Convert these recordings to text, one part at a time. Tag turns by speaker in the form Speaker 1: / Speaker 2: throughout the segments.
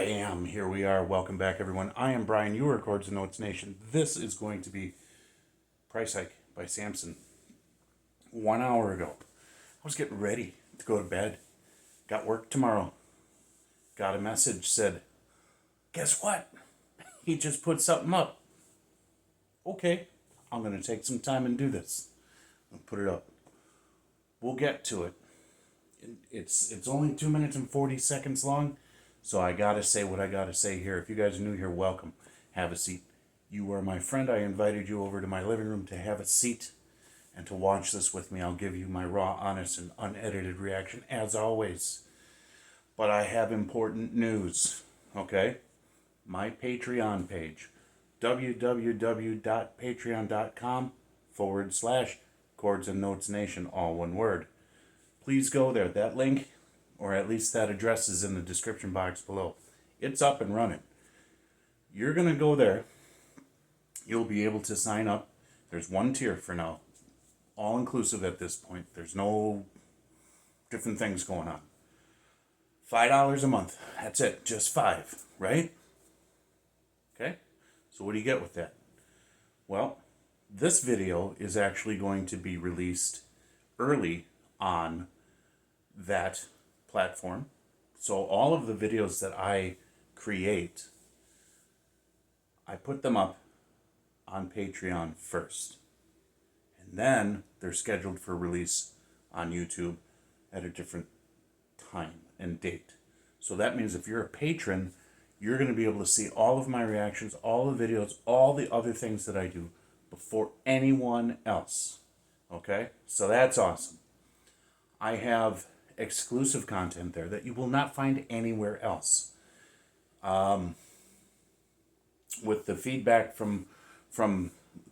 Speaker 1: Bam, here we are. Welcome back, everyone. I am Brian. You are Chords and Notes Nation. This is going to be Price Hike by Samson. 1 hour ago, I was getting ready to go to bed. Got work tomorrow. Got a message, said, guess what? He just put something up. Okay, I'm going to take some time and do this. I'll put it up. We'll get to it. It's only 2 minutes and 40 seconds long. So I gotta say what I gotta say here. If you guys are new here, welcome. Have a seat. You are my friend. I invited you over to my living room to have a seat and to watch this with me. I'll give you my raw, honest, and unedited reaction as always. But I have important news, okay? My Patreon page, www.patreon.com/Chords and Notes Nation, all one word. Please go there. That link, or at least that address, is in the description box below. It's up and running. You're going to go there. You'll be able to sign up. There's one tier for now. All inclusive at this point. There's no different things going on. $5 a month. That's it. Just $5, right? Okay? So what do you get with that? Well, this video is actually going to be released early on that platform. So all of the videos that I create, I put them up on Patreon first. And then they're scheduled for release on YouTube at a different time and date. So that means if you're a patron, you're going to be able to see all of my reactions, all the videos, all the other things that I do before anyone else. Okay? So that's awesome. I have exclusive content there that you will not find anywhere else. With the feedback from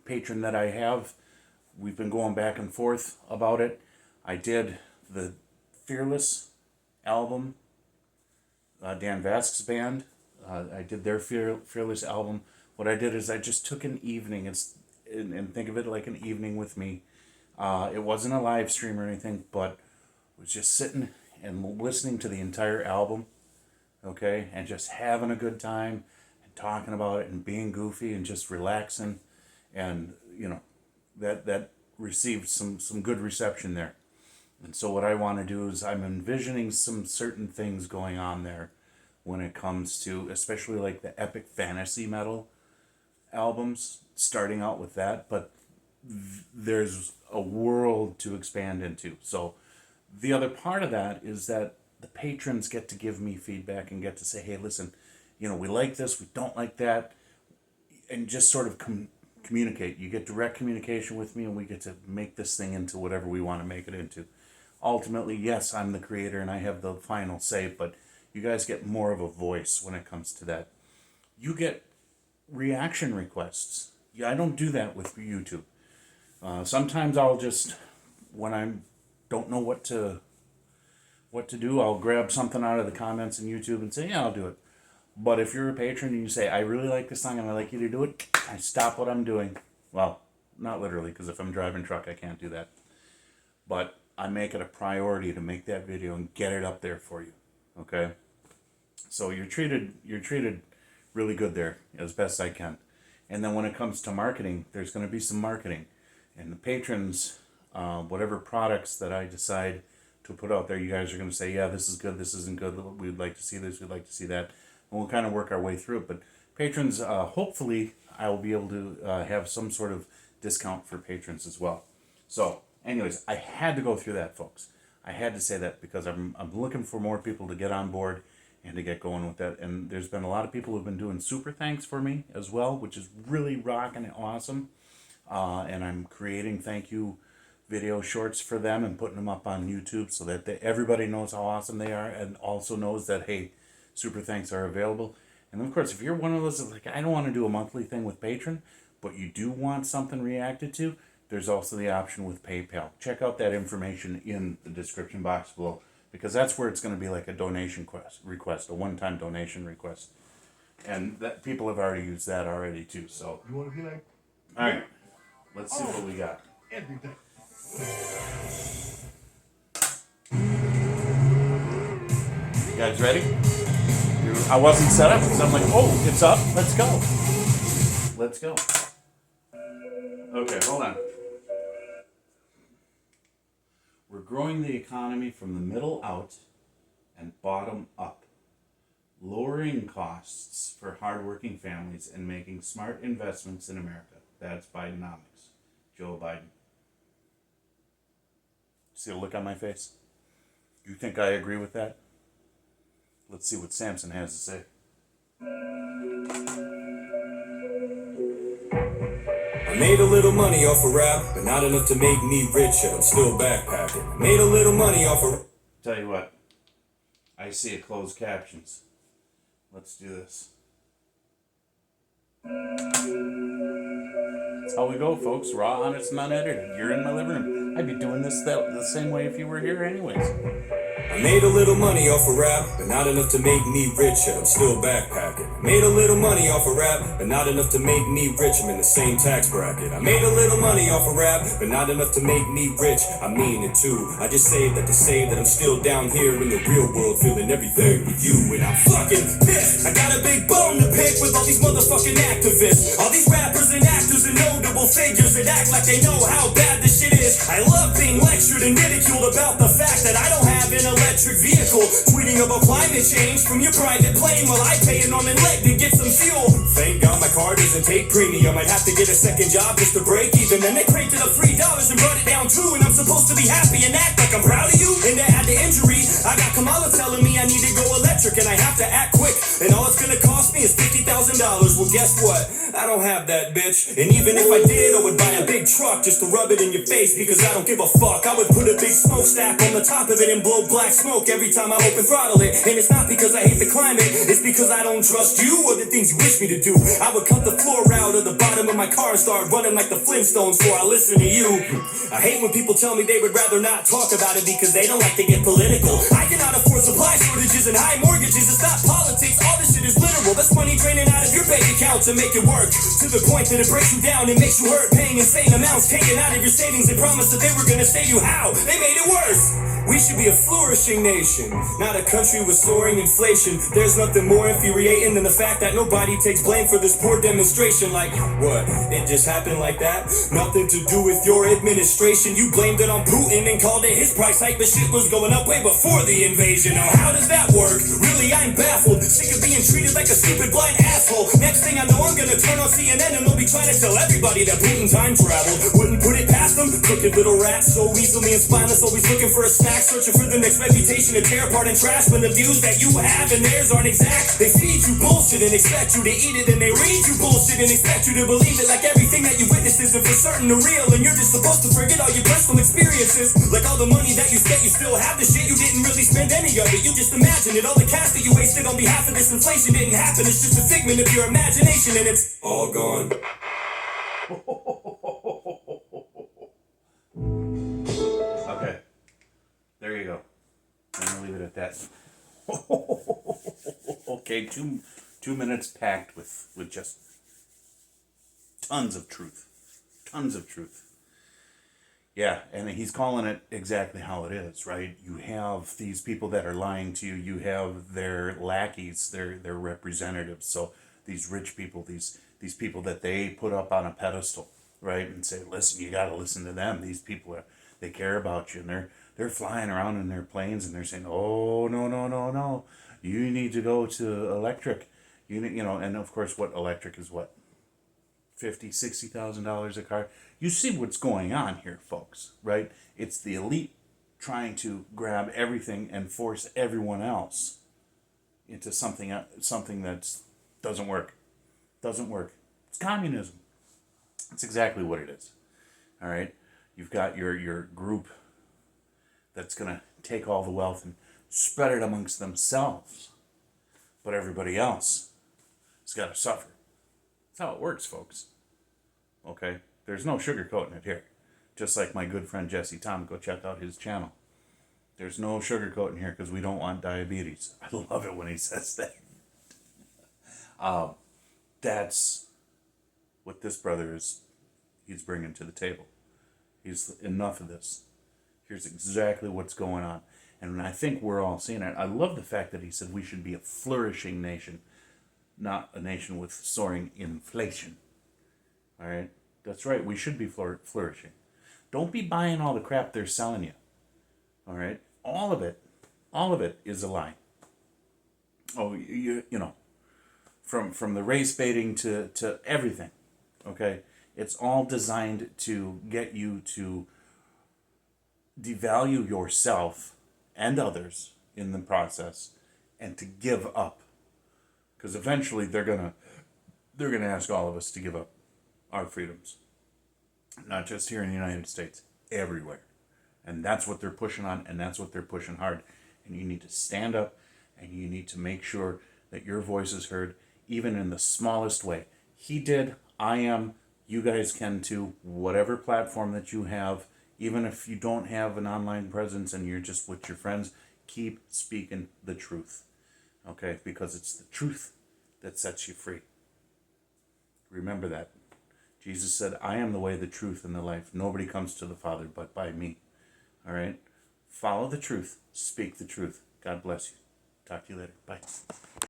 Speaker 1: patron that I have, we've been going back and forth about it. I did the Fearless album, Dan Vasquez's band. I did their Fearless album. What I did is I just took an evening and think of it like an evening with me. It wasn't a live stream or anything, but was just sitting and listening to the entire album, okay, and just having a good time and talking about it and being goofy and just relaxing, and you know that received some good reception there. And so what I want to do is I'm envisioning some certain things going on there when it comes to especially like the epic fantasy metal albums, starting out with that, but there's a world to expand into. So the other part of that is that the patrons get to give me feedback and get to say, hey, listen, you know, we like this, we don't like that, and just sort of communicate. You get direct communication with me, and we get to make this thing into whatever we want to make it into. Ultimately, yes, I'm the creator, and I have the final say, but you guys get more of a voice when it comes to that. You get reaction requests. Yeah, I don't do that with YouTube. Sometimes I'll just, when I don't know what to do, I'll grab something out of the comments in YouTube and say, yeah, I'll do it. But if you're a patron and you say, I really like this song and I'd like you to do it, I stop what I'm doing. Well, not literally, because if I'm driving truck, I can't do that. But I make it a priority to make that video and get it up there for you. Okay? So you're treated really good there, as best I can. And then when it comes to marketing, there's going to be some marketing. And the patrons, whatever products that I decide to put out there, you guys are going to say, yeah, this is good, this isn't good, we'd like to see this, we'd like to see that. And we'll kind of work our way through it. But patrons, hopefully, I will be able to have some sort of discount for patrons as well. So, anyways, I had to go through that, folks. I had to say that because I'm looking for more people to get on board and to get going with that. And there's been a lot of people who've been doing super thanks for me as well, which is really rocking and awesome. And I'm creating thank you video shorts for them and putting them up on YouTube so that everybody knows how awesome they are and also knows that, hey, super thanks are available. And then, of course, if you're one of those that's like, I don't want to do a monthly thing with Patreon, but you do want something reacted to, there's also the option with PayPal. Check out that information in the description box below, because that's where it's going to be like a donation request, a one-time donation request. And that people have already used that already too. So
Speaker 2: you want to be like,
Speaker 1: all right, let's see what we got.
Speaker 2: Everything.
Speaker 1: You guys ready? I wasn't set up because I'm like, oh, it's up. Let's go. Let's go. Okay, hold on. We're growing the economy from the middle out and bottom up, lowering costs for hardworking families and making smart investments in America. That's Bidenomics. Joe Biden. See the look on my face? You think I agree with that? Let's see what Samson has to say.
Speaker 2: I made a little money off of rap, but not enough to make me rich, and I'm still backpacking. I made a little money off of...
Speaker 1: Tell you what, I see a closed captions. Let's do this. That's how we go, folks. Raw, honest, and unedited. You're in my living room. I'd be doing this the same way if you were here anyways.
Speaker 2: I made a little money off of rap, but not enough to make me rich, and I'm still backpacking. I made a little money off of rap, but not enough to make me rich, I'm in the same tax bracket. I made a little money off of rap, but not enough to make me rich, I mean it too. I just say that to say that I'm still down here in the real world, feeling everything with you, and I'm fucking pissed. I got a big bone to pick with all these motherfucking activists, all these rappers and actors and notable figures that act like they know how bad this shit is. I love being lectured and ridiculed about the fact that I don't have an electric vehicle, tweeting about climate change from your private plane while I pay an arm and leg to get some fuel. Thank God my car doesn't take premium. I'd have to get a second job just to break even. Then they cranked it up $3 and brought it down too, and I'm supposed to be happy and act like I'm proud of you. And to add the injury, I got Kamala telling me I need to go electric and I have to act quick, and all it's gonna cost me is $50,000. Well, guess what? I don't have that, bitch. And even if I did, I would buy a big truck just to rub it in your face, because I don't give a fuck. I would put a big smokestack on the top of it and blow black smoke every time I open throttle it. And it's not because I hate the climate, it's because I don't trust you or the things you wish me to do. I would cut the floor out of the bottom of my car and start running like the Flintstones before I listen to you. I hate when people tell me they would rather not talk about it because they don't like to get political. I cannot afford supply shortages and high mortgages. It's not politics, all this shit is literal. That's money draining out of your bank account to make it work, to the point that it breaks you down and makes you hurt, paying insane amounts taken out of your savings. They promised that they were gonna save you. How? They made it worse. We should be a flourishing nation, not a country with soaring inflation. There's nothing more infuriating than the fact that nobody takes blame for this poor demonstration. Like, what? It just happened like that? Nothing to do with your administration. You blamed it on Putin and called it his price hike, but shit was going up way before the invasion. Now, how does that work? Really, I'm baffled. Sick of being treated like a stupid blind asshole. Next thing I know, I'm gonna turn on CNN and they'll be trying to tell everybody that Putin time traveled. Wouldn't put it past them. Crooked little rats, so easily and spineless, always looking for a snack, searching for the next reputation to tear apart and trash when the views that you have and theirs aren't exact. They feed you bullshit and expect you to eat it, and they read you bullshit and expect you to believe it, like everything that you witnessed isn't for certain or real, and you're just supposed to forget all your personal experiences. Like all the money that you spent, you still have the shit, you didn't really spend any of it, you just imagined it. All the cash that you wasted on behalf of this inflation didn't happen, it's just a figment of your imagination and it's all gone.
Speaker 1: Okay, there you go. I'm gonna leave it at that. Okay, 2 minutes packed with just tons of truth. Yeah, and he's calling it exactly how it is, right? You have these people that are lying to you. You have their lackeys, their representatives. So these rich people, these people that they put up on a pedestal, right? And say, listen, you got to listen to them. These people, they care about you, and they're flying around in their planes, and they're saying, oh, no. You need to go to electric. You know, and of course, what electric is what? $50,000-$60,000 a car. You see what's going on here, folks, right? It's the elite trying to grab everything and force everyone else into something that doesn't work. It's communism. That's exactly what it is. All right? You've got your group that's going to take all the wealth and spread it amongst themselves. But everybody else has got to suffer. That's how it works, folks. Okay? There's no sugarcoating it here. Just like my good friend Jesse Tom, go check out his channel. There's no sugarcoating here because we don't want diabetes. I love it when he says that. That's what this brother he's bringing to the table. He's enough of this. Here's exactly what's going on. And I think we're all seeing it. I love the fact that he said we should be a flourishing nation, not a nation with soaring inflation. All right? That's right. We should be flourishing. Don't be buying all the crap they're selling you. All right? All of it is a lie. Oh, you know, from the race baiting to everything. Okay? It's all designed to get you to devalue yourself and others in the process and to give up. Because eventually they're gonna ask all of us to give up our freedoms. Not just here in the United States, everywhere. And that's what they're pushing on, and that's what they're pushing hard. And you need to stand up, and you need to make sure that your voice is heard, even in the smallest way. He did, I am, you guys can too, whatever platform that you have, even if you don't have an online presence and you're just with your friends, keep speaking the truth. Okay? Because it's the truth that sets you free. Remember that. Jesus said, I am the way, the truth, and the life. Nobody comes to the Father but by me. All right? Follow the truth. Speak the truth. God bless you. Talk to you later. Bye.